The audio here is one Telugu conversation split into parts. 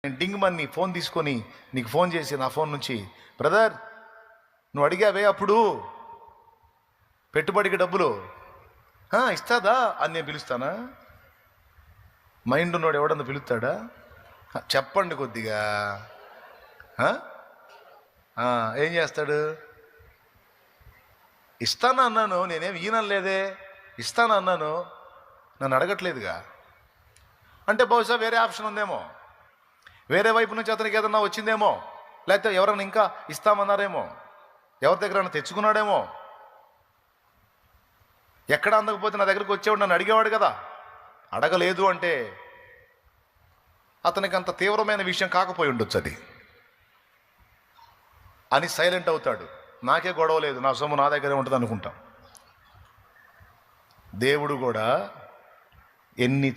నేను డింగ్ మని ఫోన్ తీసుకొని నీకు ఫోన్ చేసి నా ఫోన్ నుంచి, బ్రదర్ నువ్వు అడిగావే అప్పుడు పెట్టుబడికి డబ్బులు ఇస్తాదా అని నేను పిలుస్తానా? మైండ్ ఉన్నోడు ఎవడన్నా పిలుస్తాడా? చెప్పండి కొద్దిగా. ఏం చేస్తాడు? ఇస్తాను అన్నాను, నేనేం ఈనలేదే, ఇస్తాను అన్నాను, నన్ను అడగట్లేదుగా. అంటే బహుశా వేరే ఆప్షన్ ఉందేమో, వేరే వైపు నుంచి అతనికి ఏదన్నా వచ్చిందేమో, లేకపోతే ఎవరైనా ఇంకా ఇస్తామన్నారేమో, ఎవరి దగ్గర తెచ్చుకున్నాడేమో. ఎక్కడ అందకపోతే నా దగ్గరికి వచ్చేవాడు, నన్ను అడిగేవాడు కదా. అడగలేదు అంటే అతనికి అంత తీవ్రమైన విషయం కాకపోయి ఉండొచ్చు అది అని సైలెంట్ అవుతాడు. నాకే గొడవ లేదు, నా సొమ్ము నా దగ్గరే ఉంటుంది అనుకుంటాం. దేవుడు కూడా ఎన్ని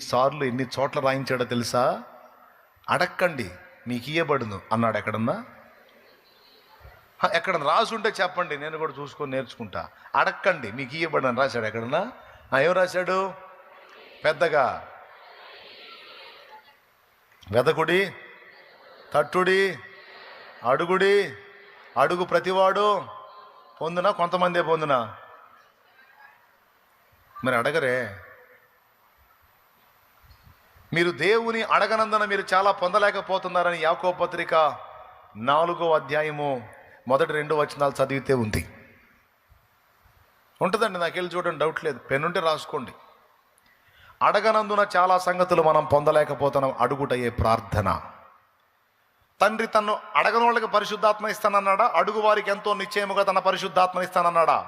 చోట్ల రాయించాడో తెలుసా? అడక్కండి మీకు ఇయ్యబడును అన్నాడు. ఎక్కడన్నా రాసి ఉంటే చెప్పండి, నేను కూడా చూసుకొని నేర్చుకుంటా. అడక్కండి మీకు ఇయ్యబడును అని రాశాడు ఎక్కడన్నా? ఏం రాశాడు? పెద్దగా వెదకుడి, తట్టుడి, అడుగుడి, అడుగు ప్రతివాడు పొందునా, కొంతమందే పొందునా. మరి అడగరే. మీరు దేవుని అడగనందున మీరు చాలా పొందలేకపోతున్నారని యాకోబు పత్రిక 4వ అధ్యాయము మొదటి 2 వచనాలు చదివితే ఉంది. ఉంటుందండి, నాకెళ్ళి చూడండి, డౌట్ లేదు. పెన్నుంటే రాసుకోండి. అడగనందున చాలా సంగతులు మనం పొందలేకపోతున్నాం. అడుగుటయే ప్రార్థన. తండ్రి తన్ను అడగని వాళ్ళకి పరిశుద్ధాత్మ ఇస్తానన్నాడా? అడుగు వారికి ఎంతో నిశ్చయముగా తన పరిశుద్ధాత్మ ఇస్తానన్నాడా?